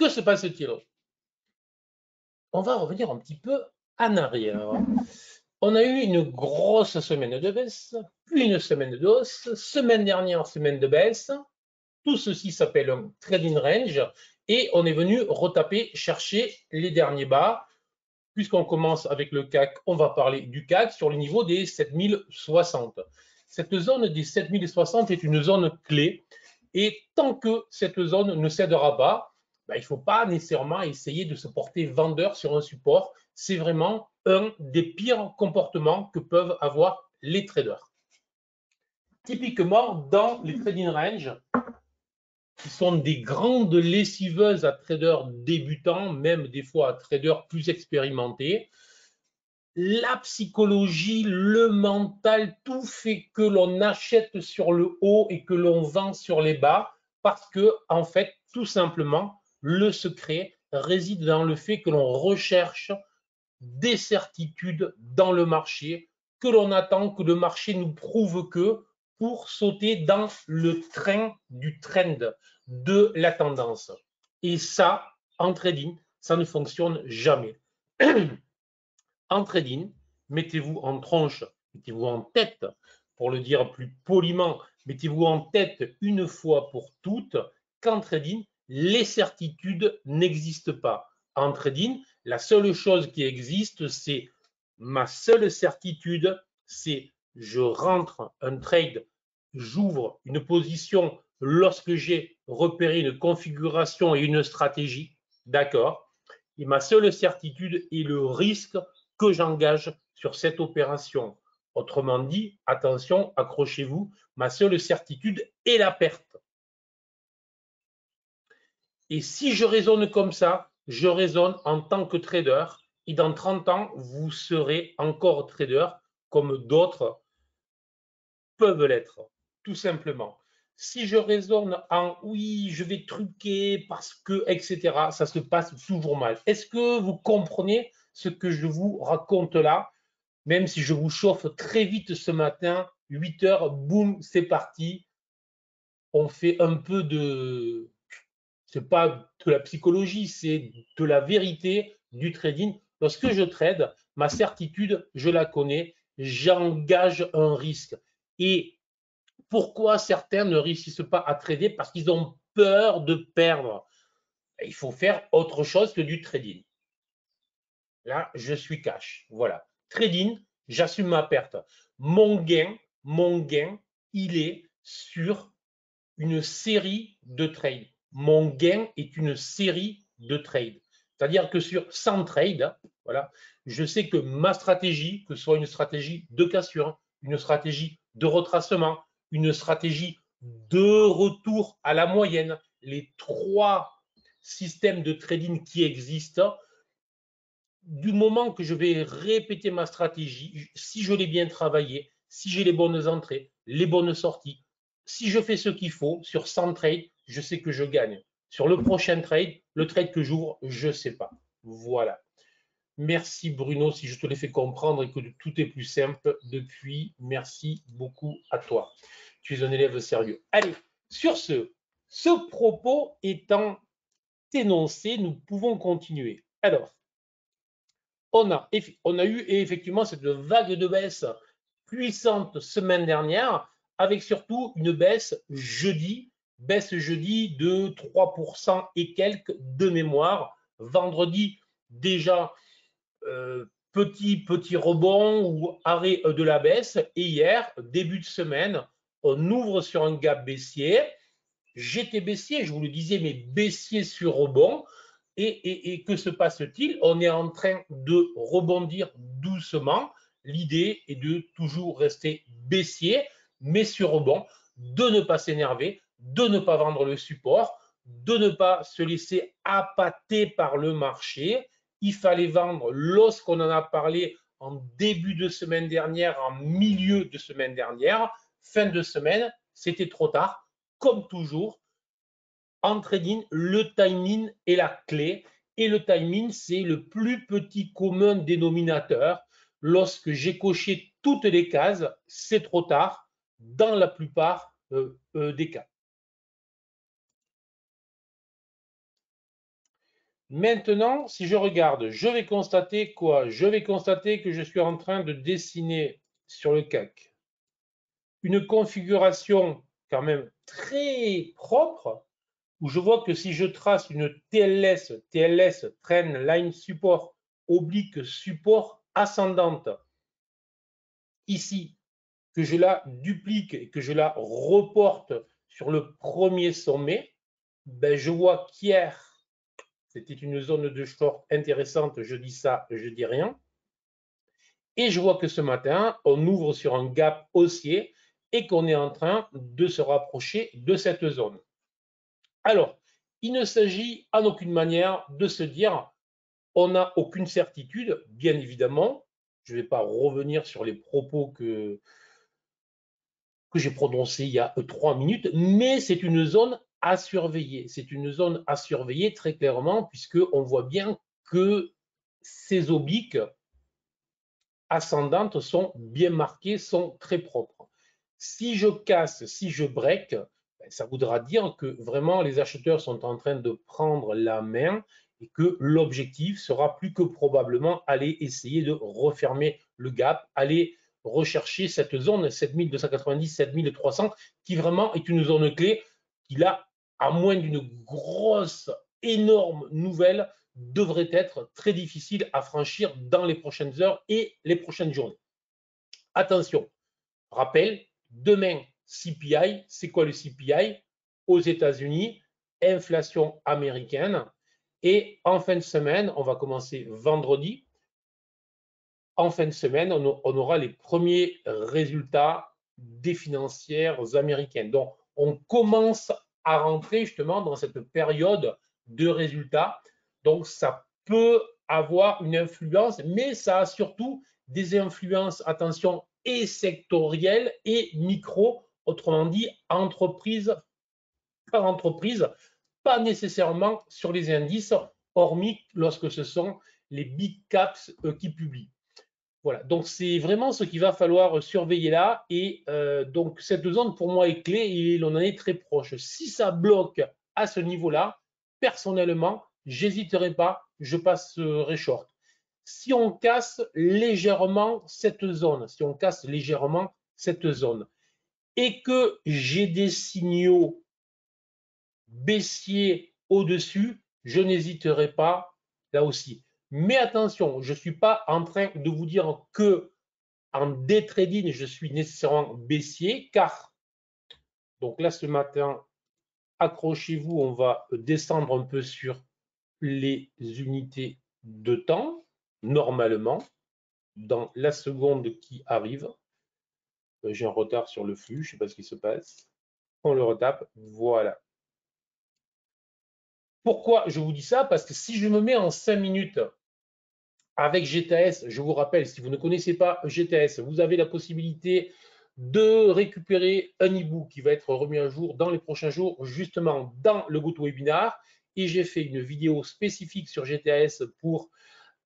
Que se passe-t-il? On va revenir un petit peu en arrière. On a eu une grosse semaine de baisse, puis une semaine de hausse, semaine dernière, semaine de baisse. Tout ceci s'appelle un trading range et on est venu retaper, chercher les derniers bas. Puisqu'on commence avec le CAC, on va parler du CAC sur le niveau des 7060. Cette zone des 7060 est une zone clé et tant que cette zone ne cédera pas, il ne faut pas nécessairement essayer de se porter vendeur sur un support. C'est vraiment un des pires comportements que peuvent avoir les traders. Typiquement, dans les trading range, qui sont des grandes lessiveuses à traders débutants, même des fois à traders plus expérimentés, la psychologie, le mental, tout fait que l'on achète sur le haut et que l'on vend sur les bas parce que, en fait, tout simplement, le secret réside dans le fait que l'on recherche des certitudes dans le marché, que l'on attend que le marché nous prouve que pour sauter dans le train du trend de la tendance. Et ça, en trading, ça ne fonctionne jamais. En trading, mettez-vous en tronche, mettez-vous en tête, pour le dire plus poliment, mettez-vous en tête une fois pour toutes qu'en trading, les certitudes n'existent pas. En trading, la seule chose qui existe, c'est ma seule certitude, c'est je rentre un trade, j'ouvre une position lorsque j'ai repéré une configuration et une stratégie, d'accord? Et ma seule certitude est le risque que j'engage sur cette opération. Autrement dit, attention, accrochez-vous, ma seule certitude est la perte. Et si je raisonne comme ça, je raisonne en tant que trader et dans 30 ans, vous serez encore trader comme d'autres peuvent l'être, tout simplement. Si je raisonne en oui, je vais truquer parce que, etc., ça se passe toujours mal. Est-ce que vous comprenez ce que je vous raconte là? Même si je vous chauffe très vite ce matin, 8 heures, boum, c'est parti. On fait un peu de, c'est pas de la psychologie, c'est de la vérité du trading. Lorsque je trade, ma certitude, je la connais, j'engage un risque. Et pourquoi certains ne réussissent pas à trader? Parce qu'ils ont peur de perdre. Il faut faire autre chose que du trading. Là, je suis cash. Voilà. Trading, j'assume ma perte. Mon gain, il est sur une série de trades. Mon gain est une série de trades. C'est-à-dire que sur 100 trades, voilà, je sais que ma stratégie, que ce soit une stratégie de cassure, une stratégie de retracement, une stratégie de retour à la moyenne, les trois systèmes de trading qui existent, du moment que je vais répéter ma stratégie, si je l'ai bien travaillé, si j'ai les bonnes entrées, les bonnes sorties, si je fais ce qu'il faut sur 100 trades, je sais que je gagne. Sur le prochain trade, le trade que j'ouvre, je ne sais pas. Voilà. Merci Bruno, si je te l'ai fait comprendre et que tout est plus simple depuis. Merci beaucoup à toi. Tu es un élève sérieux. Allez, sur ce propos étant énoncé, nous pouvons continuer. Alors, on a eu effectivement cette vague de baisse puissante semaine dernière, avec surtout une baisse jeudi de 3% et quelques de mémoire. Vendredi, déjà, petit rebond ou arrêt de la baisse. Et hier, début de semaine, on ouvre sur un gap baissier. J'étais baissier, je vous le disais, mais baissier sur rebond. Et que se passe-t-il? On est en train de rebondir doucement. L'idée est de toujours rester baissier, mais sur rebond, de ne pas s'énerver, de ne pas vendre le support, de ne pas se laisser appâter par le marché. Il fallait vendre lorsqu'on en a parlé en début de semaine dernière, en milieu de semaine dernière. Fin de semaine, c'était trop tard. Comme toujours, en trading, le timing est la clé. Et le timing, c'est le plus petit commun dénominateur. Lorsque j'ai coché toutes les cases, c'est trop tard dans la plupart des cas. Maintenant, si je regarde, je vais constater quoi? Je vais constater que je suis en train de dessiner sur le CAC une configuration quand même très propre, où je vois que si je trace une TLS, Trend Line Support, oblique support ascendante, ici, que je la duplique et que je la reporte sur le premier sommet, ben je vois qu'hier, c'était une zone de short intéressante, je dis ça, je dis rien. Et je vois que ce matin, on ouvre sur un gap haussier et qu'on est en train de se rapprocher de cette zone. Alors, il ne s'agit en aucune manière de se dire on n'a aucune certitude, bien évidemment. Je ne vais pas revenir sur les propos que j'ai prononcés il y a 3 minutes, mais c'est une zone à surveiller. C'est une zone à surveiller très clairement, puisqu'on voit bien que ces obliques ascendantes sont bien marquées, sont très propres. Si je casse, si je break, ça voudra dire que vraiment les acheteurs sont en train de prendre la main et que l'objectif sera plus que probablement aller essayer de refermer le gap, aller rechercher cette zone 7290, 7300 qui vraiment est une zone clé qui là, à moins d'une grosse, énorme nouvelle, devrait être très difficile à franchir dans les prochaines heures et les prochaines journées. Attention, rappel, demain, CPI, c'est quoi le CPI? Aux États-Unis, inflation américaine. Et en fin de semaine, on va commencer vendredi. En fin de semaine, on aura les premiers résultats des financières américaines. Donc, on commence à rentrer justement dans cette période de résultats. Donc, ça peut avoir une influence, mais ça a surtout des influences, attention, et sectorielles et micro, autrement dit, entreprise par entreprise, pas nécessairement sur les indices, hormis lorsque ce sont les big caps qui publient. Voilà, donc c'est vraiment ce qu'il va falloir surveiller là. Et donc cette zone pour moi est clé et l'on en est très proche. Si ça bloque à ce niveau-là, personnellement, j'hésiterai pas, je passerai short. Si on casse légèrement cette zone, si on casse légèrement cette zone et que j'ai des signaux baissiers au-dessus, je n'hésiterai pas là aussi. Mais attention, je ne suis pas en train de vous dire que en day trading, je suis nécessairement baissier car, donc là ce matin, accrochez-vous, on va descendre un peu sur les unités de temps, normalement, dans la seconde qui arrive. J'ai un retard sur le flux, je ne sais pas ce qui se passe. On le retape, voilà. Pourquoi je vous dis ça? Parce que si je me mets en 5 minutes avec GTS, je vous rappelle, si vous ne connaissez pas GTS, vous avez la possibilité de récupérer un e-book qui va être remis à jour dans les prochains jours, justement dans le GoToWebinar. Et j'ai fait une vidéo spécifique sur GTS pour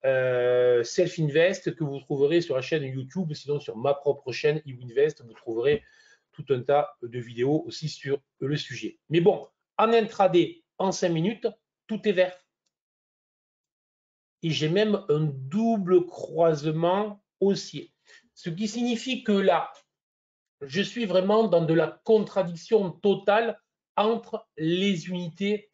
Self-Invest que vous trouverez sur la chaîne YouTube, sinon sur ma propre chaîne eWinvest, vous trouverez tout un tas de vidéos aussi sur le sujet. Mais bon, en intraday, en 5 minutes, tout est vert. Et j'ai même un double croisement haussier. Ce qui signifie que là, je suis vraiment dans de la contradiction totale entre les unités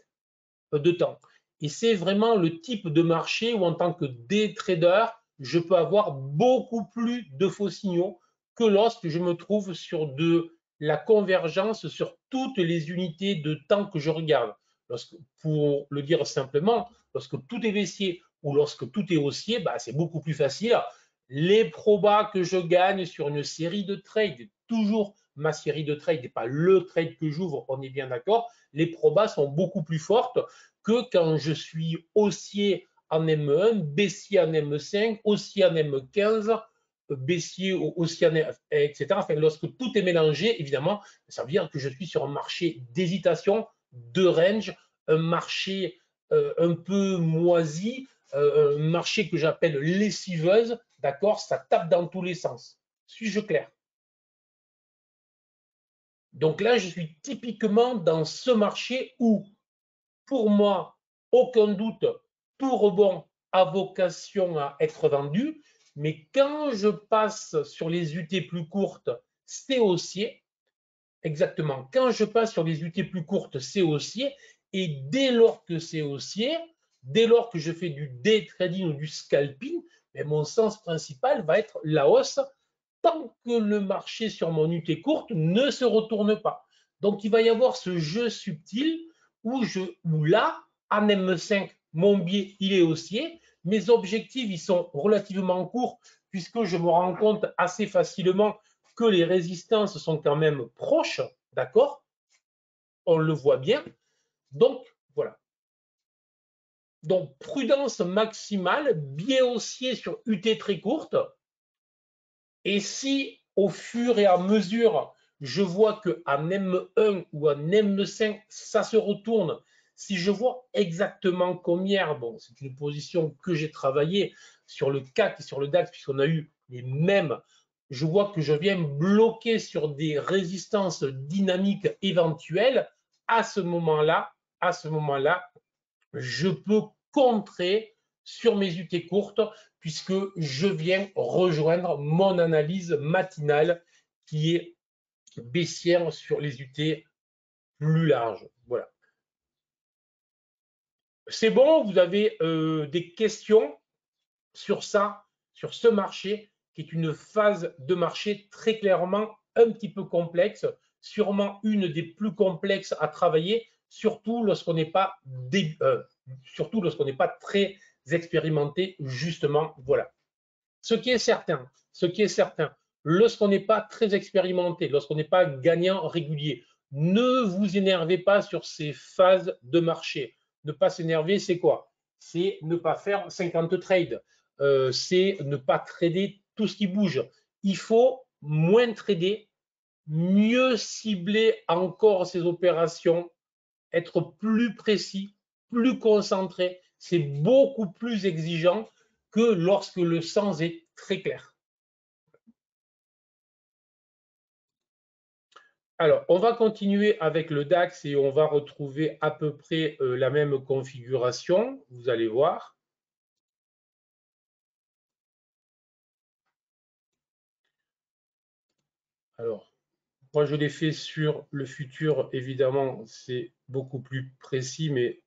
de temps. Et c'est vraiment le type de marché où en tant que day trader, je peux avoir beaucoup plus de faux signaux que lorsque je me trouve sur de la convergence sur toutes les unités de temps que je regarde. Lorsque, pour le dire simplement, lorsque tout est baissier ou lorsque tout est haussier, bah, c'est beaucoup plus facile. Les probas que je gagne sur une série de trades, toujours ma série de trades et pas le trade que j'ouvre, on est bien d'accord, les probas sont beaucoup plus fortes que quand je suis haussier en M1, baissier en M5, haussier en M15, baissier haussier en M, etc. Enfin, lorsque tout est mélangé, évidemment, ça veut dire que je suis sur un marché d'hésitation, de range, un marché un peu moisi, un marché que j'appelle lessiveuse, d'accord? Ça tape dans tous les sens. Suis-je clair? Donc là, je suis typiquement dans ce marché où, pour moi, aucun doute, tout rebond a vocation à être vendu, mais quand je passe sur les UT plus courtes, c'est haussier. Exactement. Quand je passe sur les UT plus courtes, c'est haussier. Et dès lors que c'est haussier, dès lors que je fais du day trading ou du scalping, mais mon sens principal va être la hausse tant que le marché sur mon UT courte ne se retourne pas. Donc, il va y avoir ce jeu subtil où là, en M5, mon biais, il est haussier. Mes objectifs, ils sont relativement courts puisque je me rends compte assez facilement que les résistances sont quand même proches, d'accord? On le voit bien. Donc, voilà. Donc, prudence maximale, biais haussier sur UT très courte. Et si, au fur et à mesure, je vois qu'en M1 ou en M5, ça se retourne, si je vois exactement comme hier, bon, c'est une position que j'ai travaillée sur le CAC et sur le DAX, puisqu'on a eu les mêmes, je vois que je viens bloquer sur des résistances dynamiques éventuelles, à ce moment-là, je peux contrer sur mes UT courtes puisque je viens rejoindre mon analyse matinale qui est baissière sur les UT plus larges. Voilà. C'est bon, vous avez des questions sur ça, sur ce marché qui est une phase de marché très clairement un petit peu complexe, sûrement une des plus complexes à travailler, surtout lorsqu'on n'est pas, très expérimenté, justement. Voilà. Ce qui est certain, lorsqu'on n'est pas très expérimenté, lorsqu'on n'est pas gagnant régulier, ne vous énervez pas sur ces phases de marché. Ne pas s'énerver, c'est quoi? C'est ne pas faire 50 trades. C'est ne pas trader tout ce qui bouge. Il faut moins trader, mieux cibler encore ses opérations, être plus précis, plus concentré. C'est beaucoup plus exigeant que lorsque le sens est très clair. Alors, on va continuer avec le DAX et on va retrouver à peu près la même configuration. Vous allez voir. Alors, moi, je l'ai fait sur le futur. Évidemment, c'est beaucoup plus précis, mais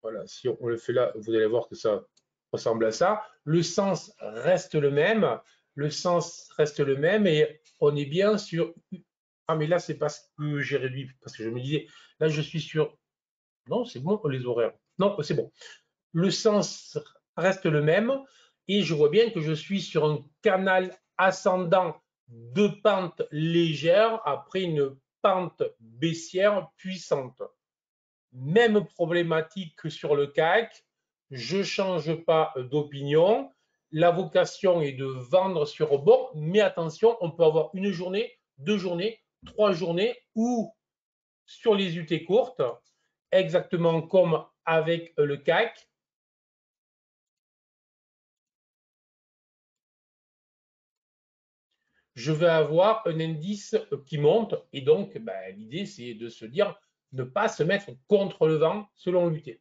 voilà, si on le fait là, vous allez voir que ça ressemble à ça. Le sens reste le même. Le sens reste le même et on est bien sur. Ah, mais là, c'est parce que j'ai réduit, parce que je me disais, là, je suis sur. Non, c'est bon, les horaires. Non, c'est bon. Le sens reste le même et je vois bien que je suis sur un canal ascendant de pente légère après une pente baissière puissante. Même problématique que sur le CAC, je ne change pas d'opinion. La vocation est de vendre sur rebond, mais attention, on peut avoir une journée, 2 journées, 3 journées ou sur les UT courtes, exactement comme avec le CAC, je vais avoir un indice qui monte et donc l'idée c'est de se dire ne pas se mettre contre le vent selon l'UT.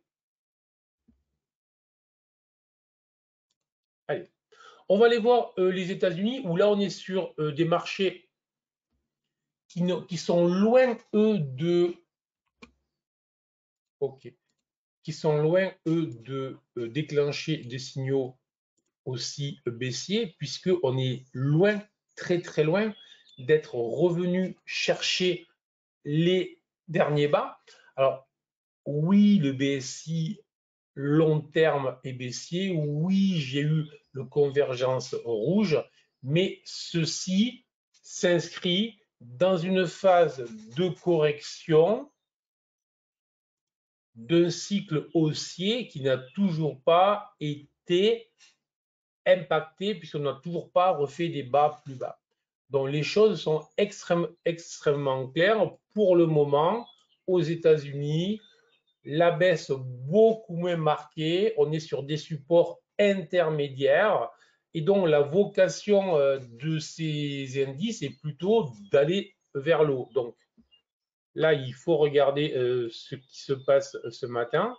Allez, on va aller voir les États-Unis où là on est sur des marchés qui sont loin eux de qui sont loin eux de déclencher des signaux aussi baissiers puisqu'on est loin, très très loin d'être revenu chercher les derniers bas. Alors oui, le BSI long terme est baissier, oui, j'ai eu le convergence rouge, mais ceci s'inscrit dans une phase de correction d'un cycle haussier qui n'a toujours pas été impacté puisqu'on n'a toujours pas refait des bas plus bas. Donc les choses sont extrêmement claires pour le moment aux États-Unis. La baisse beaucoup moins marquée, on est sur des supports intermédiaires et donc la vocation de ces indices est plutôt d'aller vers le haut. Donc là, il faut regarder ce qui se passe ce matin.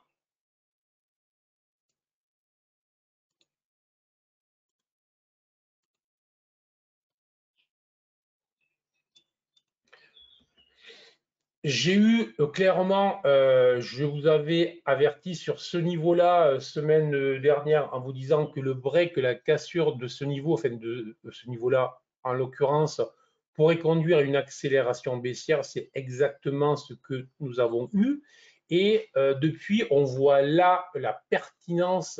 J'ai eu clairement, je vous avais averti sur ce niveau-là semaine dernière en vous disant que le break, la cassure de ce niveau, enfin de ce niveau-là en l'occurrence, pourrait conduire à une accélération baissière. C'est exactement ce que nous avons eu. Et depuis, on voit là la pertinence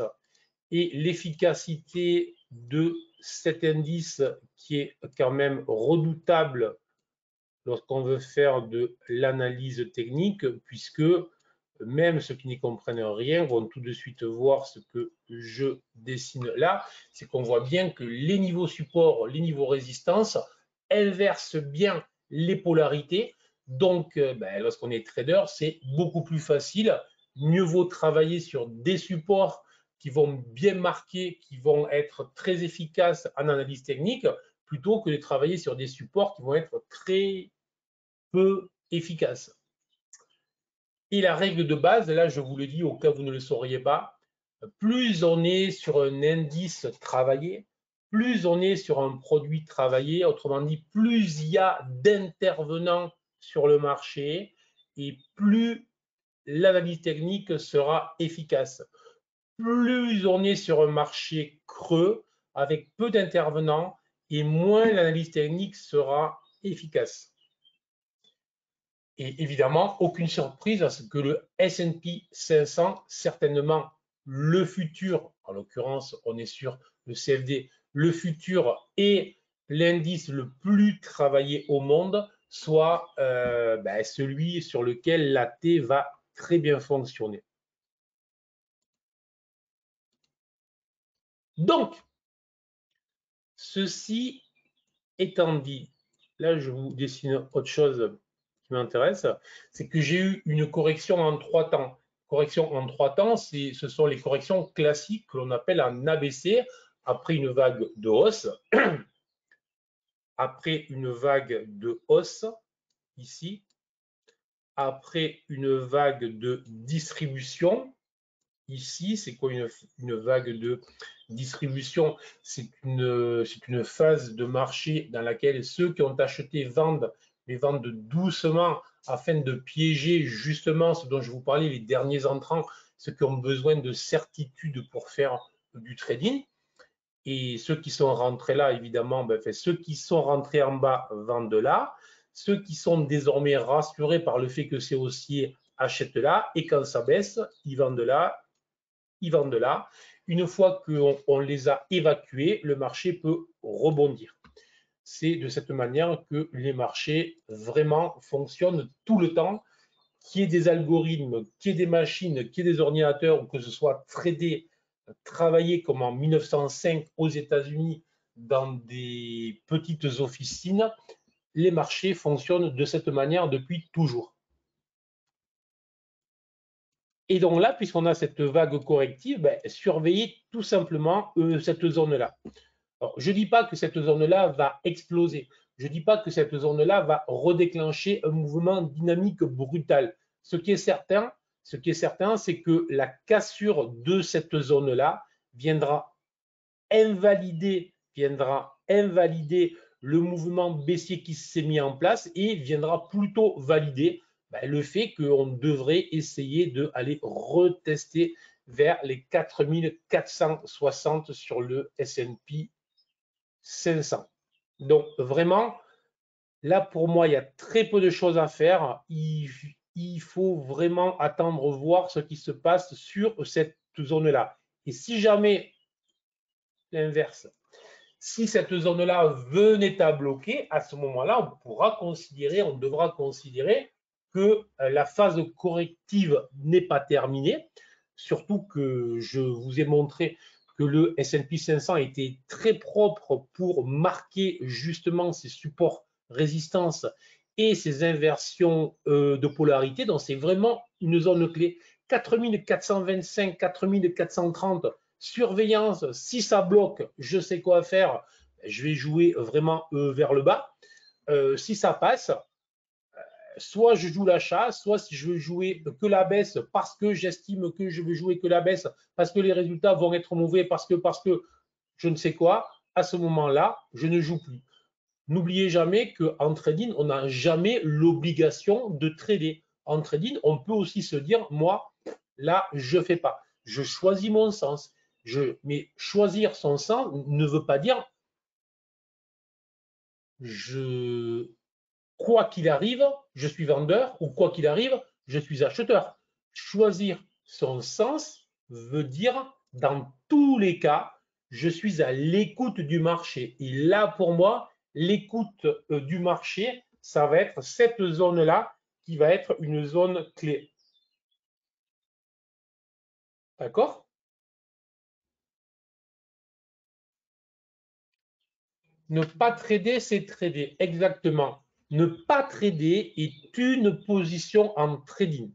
et l'efficacité de cet indice qui est quand même redoutable lorsqu'on veut faire de l'analyse technique, puisque même ceux qui n'y comprennent rien vont tout de suite voir ce que je dessine là, c'est qu'on voit bien que les niveaux support, les niveaux résistance, inversent bien les polarités. Donc, lorsqu'on est trader, c'est beaucoup plus facile. Mieux vaut travailler sur des supports qui vont bien marquer, qui vont être très efficaces en analyse technique, plutôt que de travailler sur des supports qui vont être très peu efficaces. Et la règle de base, là je vous le dis au cas où vous ne le sauriez pas, plus on est sur un indice travaillé, plus on est sur un produit travaillé, autrement dit, plus il y a d'intervenants sur le marché et plus l'analyse technique sera efficace. Plus on est sur un marché creux avec peu d'intervenants et moins l'analyse technique sera efficace. Et évidemment, aucune surprise à ce que le S&P 500, certainement le futur, en l'occurrence, on est sur le CFD, le futur et l'indice le plus travaillé au monde, soit celui sur lequel la T va très bien fonctionner. Donc, ceci étant dit, là je vous dessine autre chose qui m'intéresse, c'est que j'ai eu une correction en 3 temps. Correction en 3 temps, ce sont les corrections classiques que l'on appelle en ABC, après une vague de hausse, après une vague de hausse, ici, après une vague de distribution, ici, c'est quoi une vague de distribution? C'est une phase de marché dans laquelle ceux qui ont acheté vendent, mais vendent doucement afin de piéger justement ce dont je vous parlais, les derniers entrants, ceux qui ont besoin de certitude pour faire du trading. Et ceux qui sont rentrés là, évidemment, ceux qui sont rentrés en bas vendent là. Ceux qui sont désormais rassurés par le fait que c'est haussier achètent là. Et quand ça baisse, ils vendent là, ils vendent là. Une fois qu'on les a évacués, le marché peut rebondir. C'est de cette manière que les marchés vraiment fonctionnent tout le temps, qu'il y ait des algorithmes, qu'il y ait des machines, qu'il y ait des ordinateurs, ou que ce soit tradé, travaillé comme en 1905 aux États-Unis dans des petites officines, les marchés fonctionnent de cette manière depuis toujours. Et donc là, puisqu'on a cette vague corrective, surveillez tout simplement cette zone-là. Je ne dis pas que cette zone-là va exploser. Je ne dis pas que cette zone-là va redéclencher un mouvement dynamique brutal. Ce qui est certain, c'est que la cassure de cette zone-là viendra invalider le mouvement baissier qui s'est mis en place et viendra plutôt valider le fait qu'on devrait essayer d'aller retester vers les 4460 sur le S&P 500. Donc vraiment, là pour moi, il y a très peu de choses à faire. Il faut vraiment attendre voir ce qui se passe sur cette zone-là. Et si jamais l'inverse, si cette zone-là venait à bloquer, à ce moment-là, on devra considérer que la phase corrective n'est pas terminée, surtout que je vous ai montré que le S&P 500 était très propre pour marquer justement ses supports résistance et ses inversions de polarité. Donc, c'est vraiment une zone clé. 4425, 4430, surveillance, si ça bloque, je sais quoi faire, je vais jouer vraiment vers le bas. Si ça passe, soit je joue l'achat, soit si je veux jouer que la baisse parce que j'estime que je veux jouer que la baisse, parce que les résultats vont être mauvais, parce que je ne sais quoi, à ce moment-là, je ne joue plus. n'oubliez jamais qu'en trading, on n'a jamais l'obligation de trader. En trading, on peut aussi se dire, moi, là, je ne fais pas. Je choisis mon sens. Mais choisir son sens ne veut pas dire quoi qu'il arrive, je suis vendeur ou quoi qu'il arrive, je suis acheteur. Choisir son sens veut dire, dans tous les cas, je suis à l'écoute du marché. Et là, pour moi, l'écoute du marché, ça va être cette zone-là qui va être une zone clé. D'accord? Ne pas trader, c'est trader. Exactement. Ne pas trader est une position en trading.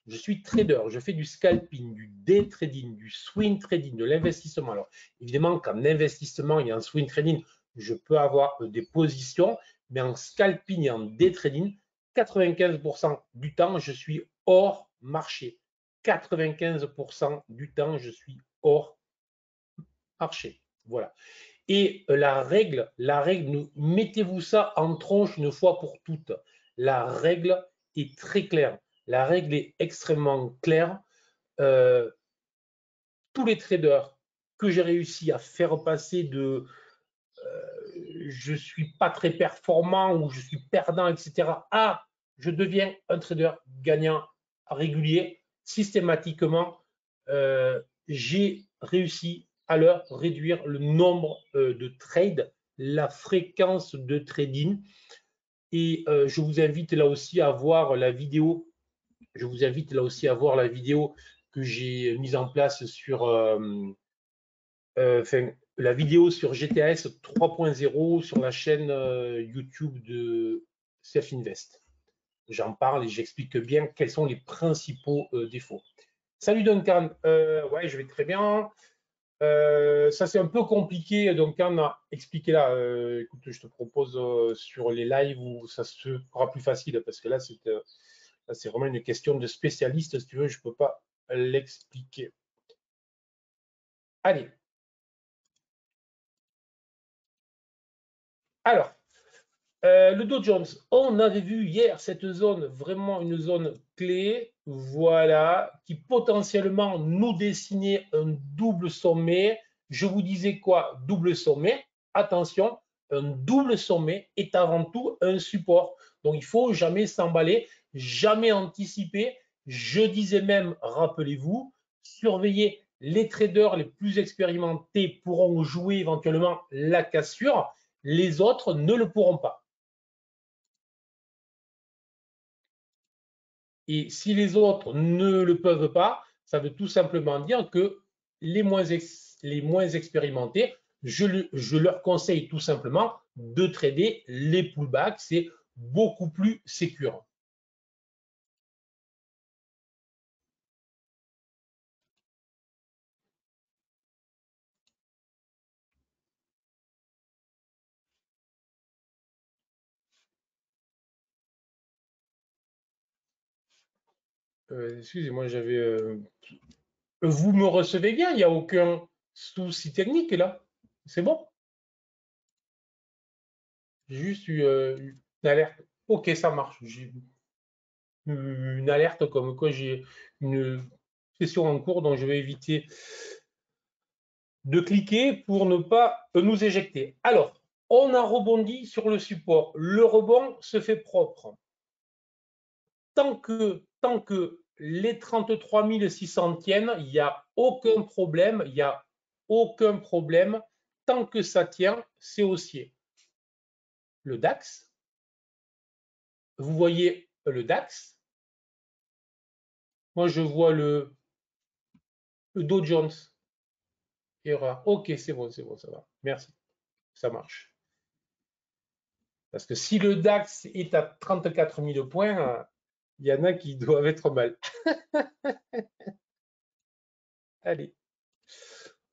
Je suis trader, je fais du scalping, du day trading, du swing trading, de l'investissement. Alors, évidemment, qu'en investissement et en swing trading, je peux avoir des positions, mais en scalping et en day trading, 95% du temps, je suis hors marché. 95% du temps, je suis hors marché. Voilà. Et la règle, mettez-vous ça en tronche une fois pour toutes. La règle est très claire. La règle est extrêmement claire. Tous les traders que j'ai réussi à faire passer de je ne suis pas très performant ou je suis perdant, etc., à je deviens un trader gagnant régulier, systématiquement, j'ai réussi à leur réduire le nombre de trades, la fréquence de trading. Et je vous invite là aussi à voir la vidéo. Je vous invite là aussi à voir la vidéo que j'ai mise en place sur la vidéo sur GTS 3.0 sur la chaîne YouTube de Self Invest. J'en parle et j'explique bien quels sont les principaux défauts. Salut Duncan, ouais, je vais très bien. Ça c'est un peu compliqué, Duncan a expliqué là. Écoute, je te propose sur les lives où ça sera plus facile parce que là c'est vraiment une question de spécialiste. Si tu veux, je ne peux pas l'expliquer. Allez. Alors, le Dow Jones, on avait vu hier cette zone, vraiment une zone clé, voilà, qui potentiellement nous dessinait un double sommet. Je vous disais quoi? Double sommet. Attention, un double sommet est avant tout un support. Donc, il ne faut jamais s'emballer, jamais anticiper. Je disais même, rappelez-vous, surveillez les traders les plus expérimentés pourront jouer éventuellement la cassure, les autres ne le pourront pas. Et si les autres ne le peuvent pas, ça veut tout simplement dire que les moins expérimentés, je leur conseille tout simplement de trader les pullbacks. C'est beaucoup plus sécure. Excusez-moi, vous me recevez bien, il n'y a aucun souci technique là. C'est bon? J'ai juste eu une alerte. Ok, ça marche. J'ai une alerte comme quoi j'ai une session en cours, donc je vais éviter de cliquer pour ne pas nous éjecter. Alors, on a rebondi sur le support. Le rebond se fait propre. Tant que les 33 600 tiennent, il n'y a aucun problème. Il n'y a aucun problème. Tant que ça tient, c'est haussier. Le DAX, vous voyez le DAX. Moi, je vois le Dow Jones. Erreur. Ok, c'est bon, ça va. Merci. Ça marche. Parce que si le DAX est à 34 000 points, il y en a qui doivent être mal. Allez.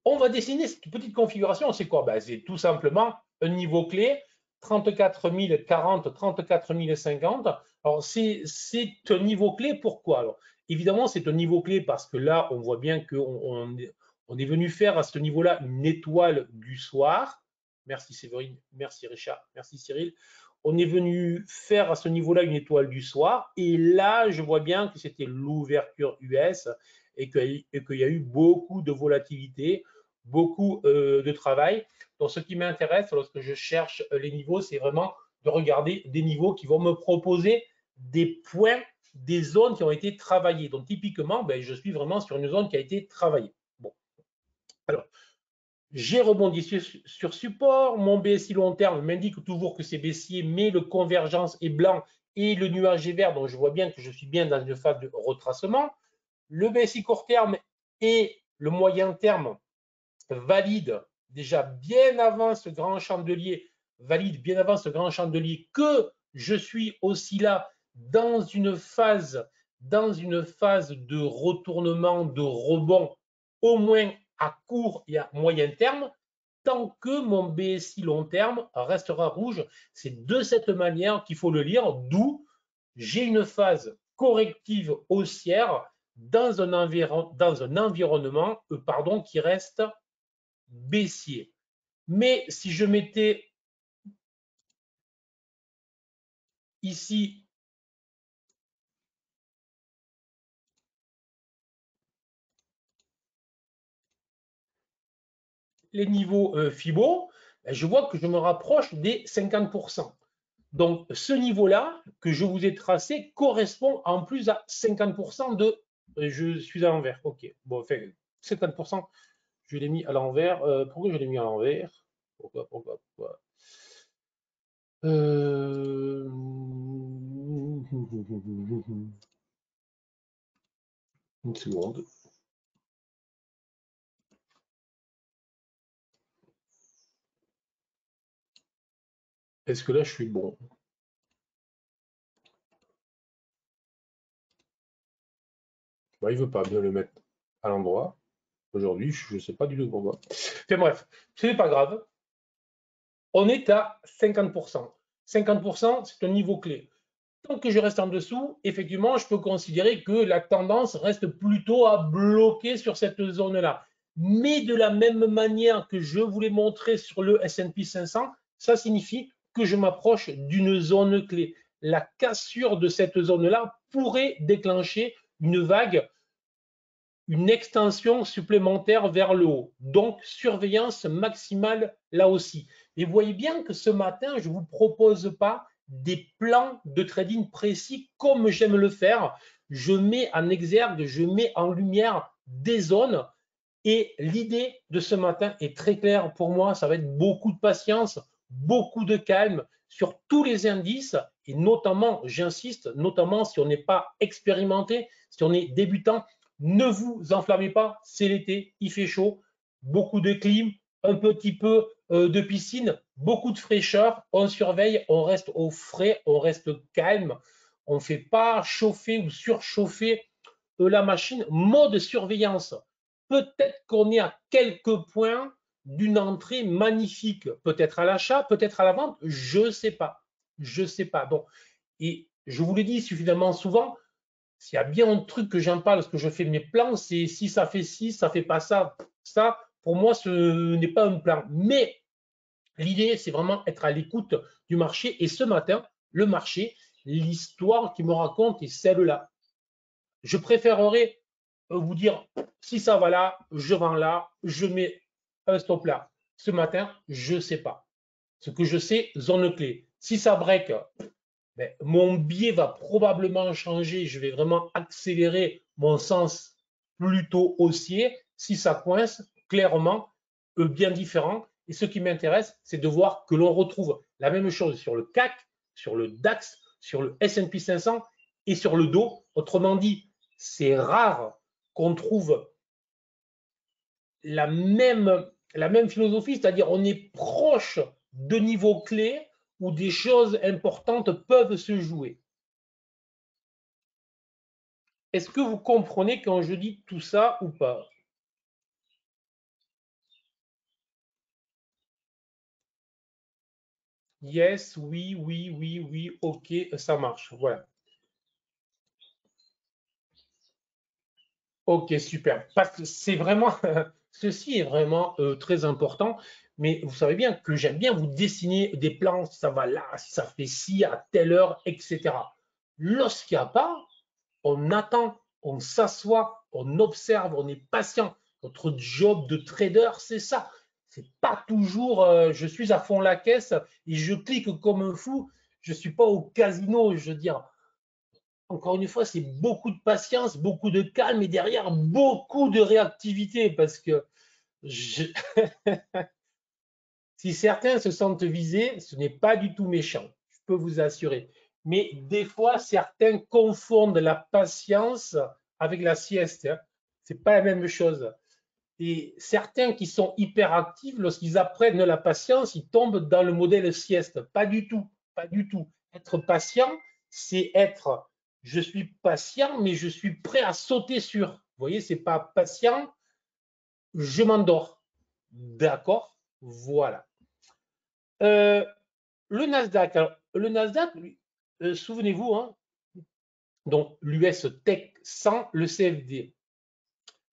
On va dessiner cette petite configuration. C'est quoi? Ben, c'est tout simplement un niveau clé, 34 040, 34 050. Alors, c'est un niveau clé. Pourquoi? Alors, évidemment, c'est un niveau clé parce que là, on voit bien qu'on est venu faire à ce niveau-là une étoile du soir. Merci Séverine, merci Richard, merci Cyril. On est venu faire à ce niveau-là une étoile du soir. Et là, je vois bien que c'était l'ouverture US et qu'il y a eu beaucoup de volatilité, beaucoup de travail. Donc, ce qui m'intéresse lorsque je cherche les niveaux, c'est vraiment de regarder des niveaux qui vont me proposer des points, des zones qui ont été travaillées. Donc, typiquement, ben, je suis vraiment sur une zone qui a été travaillée. Bon. Alors, j'ai rebondi sur support. Mon BSI long terme m'indique toujours que c'est baissier, mais le convergence est blanc et le nuage est vert. Donc, je vois bien que je suis bien dans une phase de retracement. Le BSI court terme et le moyen terme valide déjà bien avant ce grand chandelier, valide bien avant ce grand chandelier que je suis aussi là dans une phase de retournement, de rebond, au moins à court et à moyen terme, tant que mon BSI long terme restera rouge. C'est de cette manière qu'il faut le lire, d'où j'ai une phase corrective haussière dans un environnement qui reste baissier. Mais si je mettais ici les niveaux FIBO, je vois que je me rapproche des 50%. Donc, ce niveau-là que je vous ai tracé correspond en plus à 50% de... je suis à l'envers. OK. Bon, enfin, 50%, je l'ai mis à l'envers. Pourquoi je l'ai mis à l'envers? Pourquoi Une seconde. Est-ce que là, je suis bon? Bah, il ne veut pas bien le mettre à l'endroit. Aujourd'hui, je ne sais pas du tout pourquoi. Enfin bref, ce n'est pas grave. On est à 50%. 50%, c'est un niveau clé. Tant que je reste en dessous, effectivement, je peux considérer que la tendance reste plutôt à bloquer sur cette zone-là. Mais de la même manière que je vous l'ai montré sur le S&P 500, ça signifie que je m'approche d'une zone clé. La cassure de cette zone-là pourrait déclencher une vague, une extension supplémentaire vers le haut. Donc, surveillance maximale là aussi. Et vous voyez bien que ce matin, je ne vous propose pas des plans de trading précis comme j'aime le faire. Je mets en exergue, je mets en lumière des zones. Et l'idée de ce matin est très claire pour moi. Ça va être beaucoup de patience, beaucoup de calme sur tous les indices. Et notamment, j'insiste, notamment si on n'est pas expérimenté, si on est débutant, ne vous enflammez pas, c'est l'été, il fait chaud, beaucoup de clim, un petit peu de piscine, beaucoup de fraîcheur, on surveille, on reste au frais, on reste calme, on ne fait pas chauffer ou surchauffer la machine, mode surveillance. Peut-être qu'on est à quelques points d'une entrée magnifique, peut-être à l'achat, peut-être à la vente, je ne sais pas. Je ne sais pas. Donc, et je vous l'ai dit suffisamment souvent, s'il y a bien un truc que j'aime pas lorsque je fais mes plans, c'est si ça fait ci, ça fait pas ça. Ça, pour moi, ce n'est pas un plan. Mais l'idée, c'est vraiment être à l'écoute du marché. Et ce matin, le marché, l'histoire qui me raconte est celle-là. Je préférerais vous dire si ça va là, je vends là, je mets un stop là. Ce matin, je ne sais pas. Ce que je sais, zone clé. Si ça break, ben, mon biais va probablement changer. Je vais vraiment accélérer mon sens plutôt haussier. Si ça coince, clairement, bien différent. Et ce qui m'intéresse, c'est de voir que l'on retrouve la même chose sur le CAC, sur le DAX, sur le S&P 500 et sur le Dow. Autrement dit, c'est rare qu'on trouve la même philosophie, c'est-à-dire on est proche de niveaux clés où des choses importantes peuvent se jouer. Est-ce que vous comprenez quand je dis tout ça ou pas? Yes, oui, oui, oui, oui, ok, ça marche. Voilà. Ok, super. Parce que c'est vraiment, ceci est vraiment très important. Mais vous savez bien que j'aime bien vous dessiner des plans, si ça va là, si ça fait ci, à telle heure, etc. Lorsqu'il n'y a pas, on attend, on s'assoit, on observe, on est patient. Notre job de trader, c'est ça. C'est pas toujours je suis à fond la caisse et je clique comme un fou. Je suis pas au casino, je veux dire. Encore une fois, c'est beaucoup de patience, beaucoup de calme et derrière beaucoup de réactivité parce que je, si certains se sentent visés, ce n'est pas du tout méchant, je peux vous assurer. Mais des fois, certains confondent la patience avec la sieste, hein. Ce n'est pas la même chose. Et certains qui sont hyperactifs, lorsqu'ils apprennent la patience, ils tombent dans le modèle sieste. Pas du tout, pas du tout. Être patient, c'est être, je suis patient, mais je suis prêt à sauter sur. Vous voyez, c'est pas patient, je m'endors. D'accord? Voilà. Euh, le Nasdaq, alors, le Nasdaq, souvenez-vous, hein, donc l'US Tech 100, le CFD,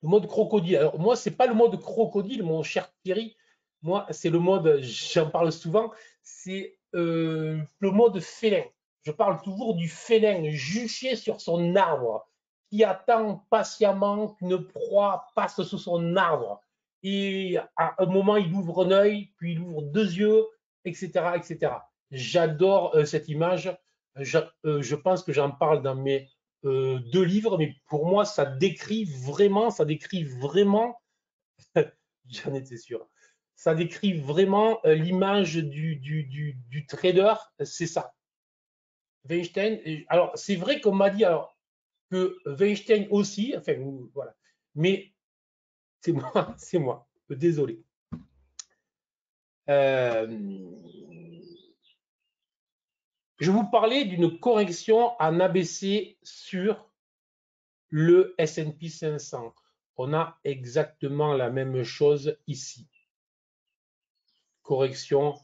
le mode crocodile. Alors moi, c'est pas le mode crocodile, mon cher Thierry. Moi, c'est le mode, j'en parle souvent, c'est le mode félin. Je parle toujours du félin juché sur son arbre, qui attend patiemment qu'une proie passe sous son arbre. Et à un moment, il ouvre un œil, puis il ouvre deux yeux, etc., etc. J'adore cette image. Je pense que j'en parle dans mes deux livres, mais pour moi, ça décrit vraiment, j'en étais sûr, ça décrit vraiment l'image du trader, c'est ça. Weinstein, alors c'est vrai qu'on m'a dit alors, que Weinstein aussi, enfin voilà, mais c'est moi, c'est moi, désolé. Euh, je vous parlais d'une correction en ABC sur le S&P 500. On a exactement la même chose ici. Correction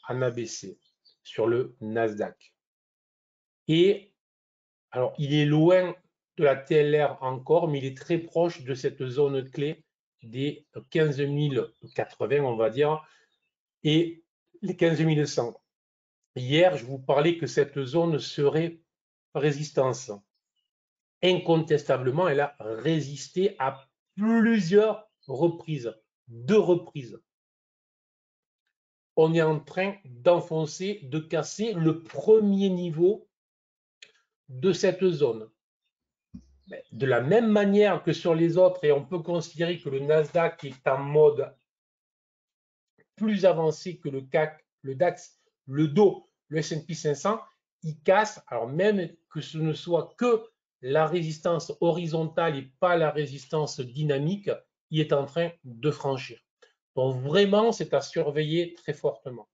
en ABC sur le Nasdaq. Et alors, il est loin de la TLR encore, mais il est très proche de cette zone clé des 15 080, on va dire, et les 15 100. Hier, je vous parlais que cette zone serait résistance. Incontestablement, elle a résisté à plusieurs reprises, deux reprises. On est en train d'enfoncer, de casser le premier niveau de cette zone. De la même manière que sur les autres, et on peut considérer que le Nasdaq est en mode plus avancé que le CAC, le DAX, le DO, le S&P 500, il casse, alors même que ce ne soit que la résistance horizontale et pas la résistance dynamique, il est en train de franchir. Donc vraiment, c'est à surveiller très fortement.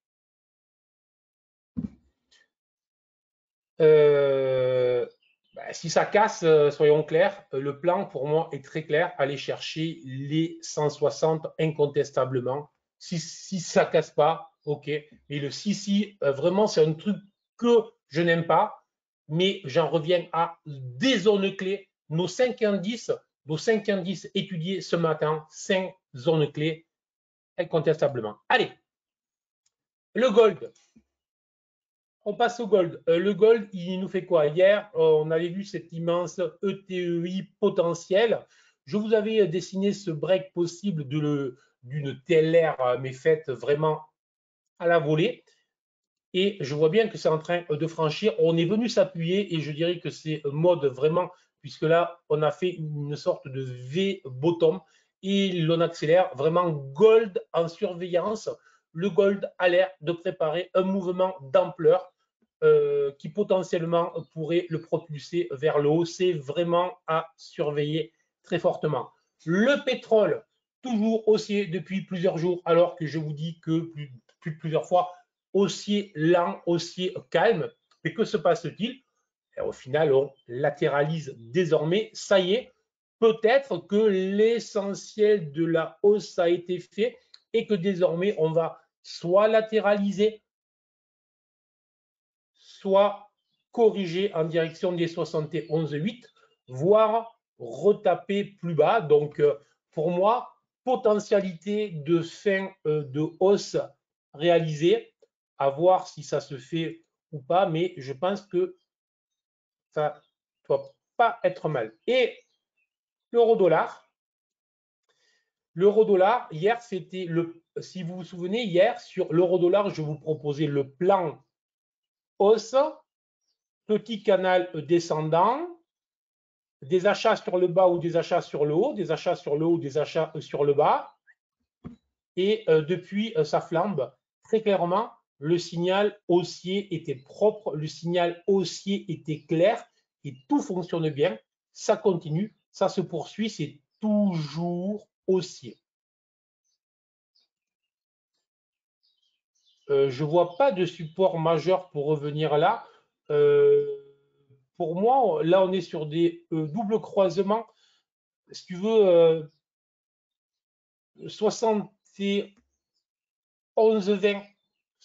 Si ça casse, soyons clairs, le plan pour moi est très clair. Aller chercher les 160 incontestablement. Si ça casse pas, ok. Et le si, vraiment, c'est un truc que je n'aime pas. Mais j'en reviens à des zones clés. Nos 5 indices étudiés ce matin, 5 zones clés incontestablement. Allez, le gold. On passe au gold. Le gold, il nous fait quoi? Hier, on avait vu cet immense ETEI potentiel. Je vous avais dessiné ce break possible d'une TLR, mais faite vraiment à la volée. Et je vois bien que c'est en train de franchir. On est venu s'appuyer et je dirais que c'est mode vraiment, puisque là, on a fait une sorte de V bottom et l'on accélère vraiment gold en surveillance. Le gold a l'air de préparer un mouvement d'ampleur qui potentiellement pourrait le propulser vers le haut. C'est vraiment à surveiller très fortement. Le pétrole, toujours haussier depuis plusieurs jours, alors que je vous dis que plusieurs fois, haussier lent, haussier calme. Mais que se passe-t-il? Au final, on latéralise désormais. Ça y est, peut-être que l'essentiel de la hausse a été fait et que désormais, on va soit latéraliser, soit corriger en direction des 71,8, voire retaper plus bas. Donc, pour moi, potentialité de fin de hausse réalisée, à voir si ça se fait ou pas, mais je pense que ça ne doit pas être mal. Et l'euro-dollar, hier, c'était si vous vous souvenez, hier, sur l'euro-dollar, je vous proposais le plan hausse, petit canal descendant, des achats sur le bas ou des achats sur le haut, des achats sur le haut, des achats sur le bas. Et depuis, ça flambe. Très clairement, le signal haussier était propre, le signal haussier était clair et tout fonctionne bien. Ça continue, ça se poursuit, c'est toujours haussier. Je ne vois pas de support majeur pour revenir là. Pour moi, là, on est sur des doubles croisements. Si tu veux, 71-20,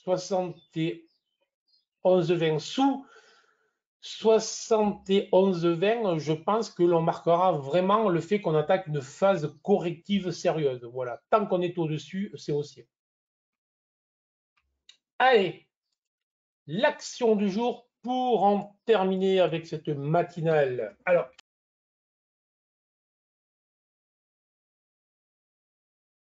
71-20 sous 71-20, je pense que l'on marquera vraiment le fait qu'on attaque une phase corrective sérieuse. Voilà, tant qu'on est au-dessus, c'est haussier. Allez, l'action du jour pour en terminer avec cette matinale. Alors,